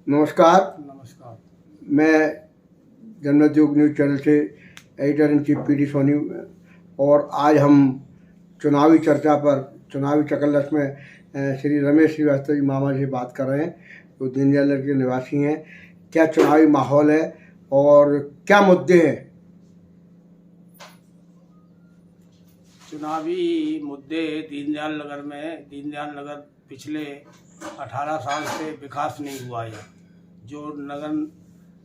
नमस्कार। नमस्कार। मैं जनमत न्यूज़ चैनल से editor in chief PD Soni, और आज हम चुनावी चर्चा पर चुनावी चकल्लस में श्री रमेश श्रीवास्तव जी मामा जी बात कर रहे हैं, जो दीनदयाल के निवासी हैं। क्या चुनावी माहौल है और क्या मुद्दे हैं? चुनावी मुद्दे दीनदयाल नगर पिछले 18 साल से विकास नहीं हुआ है। जो नगर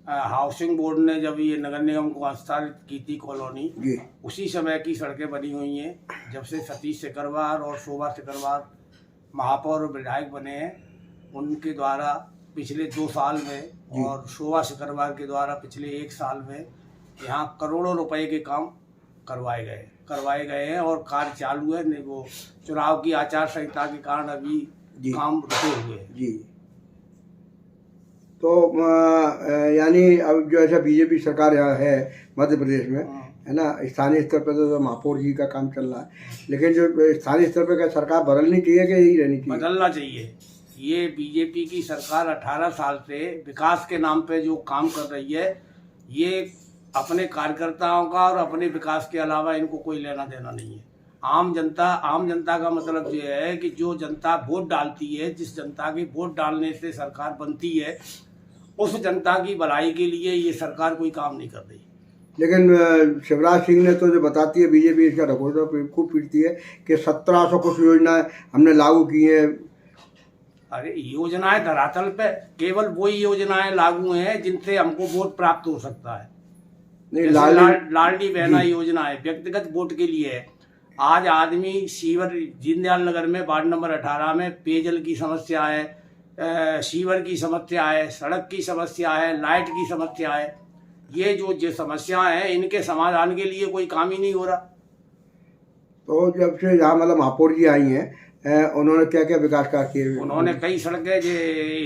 हाउसिंग बोर्ड ने जब ये नगर निगम को हस्तांतरित की थी कॉलोनी, उसी समय की सड़कें बनी हुई हैं। जब से सतीश सिकरवार और शोभा सिकरवार महापौर और विधायक बने हैं, उनके द्वारा पिछले 2 साल में और शोभा सिकरवार के द्वारा पिछले 1 साल में यहाँ करोड़ों रुपए के काम करवाए गए हैं और कार्य चालू है। वो चुनाव की आचार संहिता के कारण अभी काम रुके हुए हैं। जी, तो यानी अब जो ऐसा बीजेपी सरकार यहाँ है मध्य प्रदेश में, है ना, स्थानीय स्तर पर तो महापौर जी का काम चल रहा है, लेकिन जो स्थानीय स्तर पर क्या सरकार बदलनी चाहिए कि यही रहनी चाहिए? बदलना चाहिए। ये बीजेपी की सरकार 18 साल से विकास के नाम पे जो काम कर रही है, ये अपने कार्यकर्ताओं का और अपने विकास के अलावा इनको कोई लेना देना नहीं है। आम जनता का मतलब ये है कि जो जनता वोट डालती है, जिस जनता की वोट डालने से सरकार बनती है, उस जनता की भलाई के लिए ये सरकार कोई काम नहीं कर रही। लेकिन शिवराज सिंह ने तो जो बताती है बीजेपी, इसका रिकॉर्ड खूब पीटती है कि 1700 कुछ योजनाएं हमने लागू की हैं। अरे योजनाएं धरातल पे केवल वही योजनाएं लागू हैं जिनसे हमको वोट प्राप्त हो सकता है। लाडली बहना योजना है, व्यक्तिगत वोट के लिए है। आज आदमी सीवर दीनदयाल नगर में वार्ड नंबर 18 में पेयजल की समस्या है, सीवर की समस्या है, सड़क की समस्या है, लाइट की समस्या है। ये जो समस्याएं हैं, इनके समाधान के लिए कोई काम ही नहीं हो रहा। तो जब से यहाँ मतलब महापौर जी आई हैं, उन्होंने क्या क्या विकास कार्य किए? उन्होंने कई सड़कें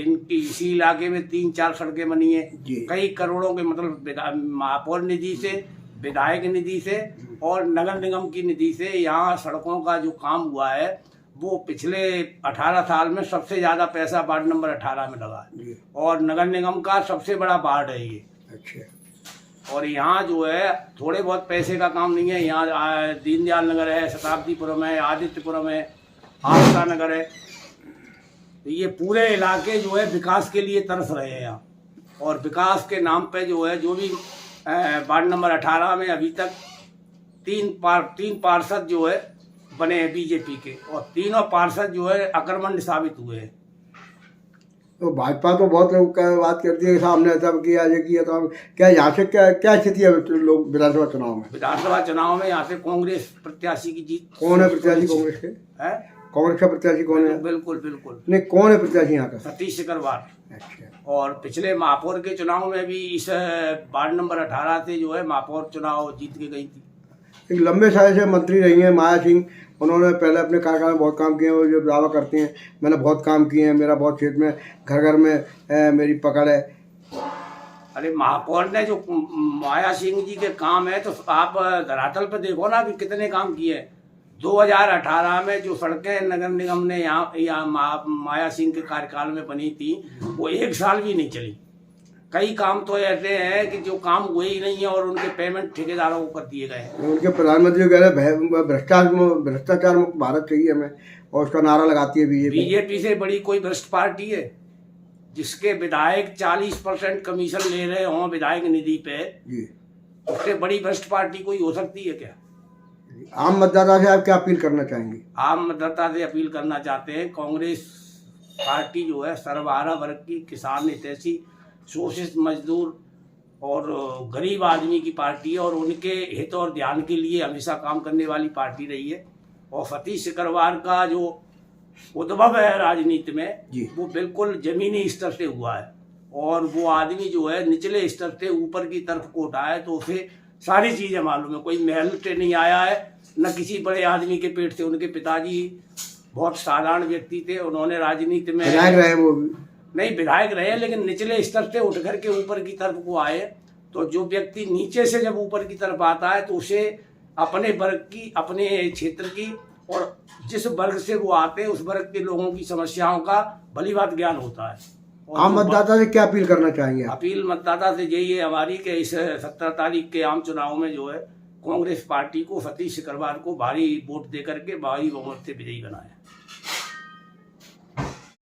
इनकी इसी इलाके में 3-4 सड़कें बनी है, कई करोड़ों के, मतलब महापौर निधि से, विधायक निधि से और नगर निगम की निधि से यहाँ सड़कों का जो काम हुआ है, वो पिछले 18 साल में सबसे ज्यादा पैसा वार्ड नंबर 18 में लगा है और नगर निगम का सबसे बड़ा वार्ड है ये। अच्छा। और यहाँ जो है थोड़े बहुत पैसे का काम नहीं है। यहाँ दीनदयाल नगर है, शताब्दीपुरम है, आदित्यपुरम है, आस्था नगर है। तो ये पूरे इलाके जो है विकास के लिए तरस रहे हैं यहाँ, और विकास के नाम पे जो है, जो भी वार्ड नंबर 18 में अभी तक 3 पार्षद जो है बने हैं बीजेपी के, और तीनों पार्षद जो है अकर्मण्य साबित हुए हैं। तो भाजपा तो बहुत लोग बात करती है, सामने सब किया, ये किया, तो क्या यहाँ से क्या स्थिति है लोग विधानसभा चुनाव में? विधानसभा चुनाव में यहाँ से कांग्रेस प्रत्याशी की जीत। कौन है प्रत्याशी कांग्रेस के? कांग्रेस का प्रत्याशी कौन है? बिल्कुल नहीं, कौन है प्रत्याशी यहाँ का? सतीश सिकरवार। अच्छा। और पिछले महापौर के चुनाव में भी इस वार्ड नंबर 18 से जो है महापौर चुनाव जीत के गई थी। एक लंबे समय से मंत्री रही हैं माया सिंह, उन्होंने पहले अपने कार्यकाल में बहुत काम किए हैं। वो जो दावा करती हैं मैंने बहुत काम किए हैं, मेरा बहुत क्षेत्र में घर घर में मेरी पकड़ है। अरे महापौर ने जो माया सिंह जी के काम है, तो आप धरातल पर देखो ना, अभी कितने काम किए। 2018 में जो सड़कें नगर निगम ने यहाँ माया सिंह के कार्यकाल में बनी थी, वो 1 साल भी नहीं चली। कई काम तो ऐसे हैं कि जो काम हुए ही नहीं है और उनके पेमेंट ठेकेदारों को कर दिए गए। उनके प्रधानमंत्री कह रहे भ्रष्टाचार मुक्त भारत चाहिए हमें, और उसका नारा लगाती है बीजेपी से बड़ी कोई भ्रष्ट पार्टी है जिसके विधायक 40% कमीशन ले रहे हों विधायक निधि पे? उससे बड़ी भ्रष्ट पार्टी कोई हो सकती है क्या? आम मतदाता से आप क्या अपील करना चाहेंगे? आम मतदाता से अपील करना चाहते हैं, कांग्रेस पार्टी जो है सर्वहारा वर्ग की, किसान हितैषी, शोषित मजदूर और गरीब आदमी की पार्टी है, और उनके हित और ध्यान के लिए हमेशा काम करने वाली पार्टी रही है। और सतीश सिकरवार का जो उद्भव है राजनीति में, वो बिल्कुल जमीनी स्तर से हुआ है, और वो आदमी जो है निचले स्तर से ऊपर की तरफ को उठा है, तो उसे सारी चीजें मालूम है। कोई महल से नहीं आया है, न किसी बड़े आदमी के पेट से। उनके पिताजी बहुत साधारण व्यक्ति थे, उन्होंने राजनीति में विधायक रहे, लेकिन निचले स्तर से उठ करके ऊपर की तरफ को आए। तो जो व्यक्ति नीचे से जब ऊपर की तरफ आता है, तो उसे अपने वर्ग की, अपने क्षेत्र की, और जिस वर्ग से वो आते हैं उस वर्ग के लोगों की समस्याओं का भली बात ज्ञान होता है। और आम जो मतदाता से क्या अपील करना चाहेंगे आप? अपील मतदाता से यही है हमारी कि इस 17 तारीख के आम चुनाव में जो है कांग्रेस पार्टी को सतीश सिकरवार को भारी वोट दे करके भारी बहुमत से विजयी बनाए।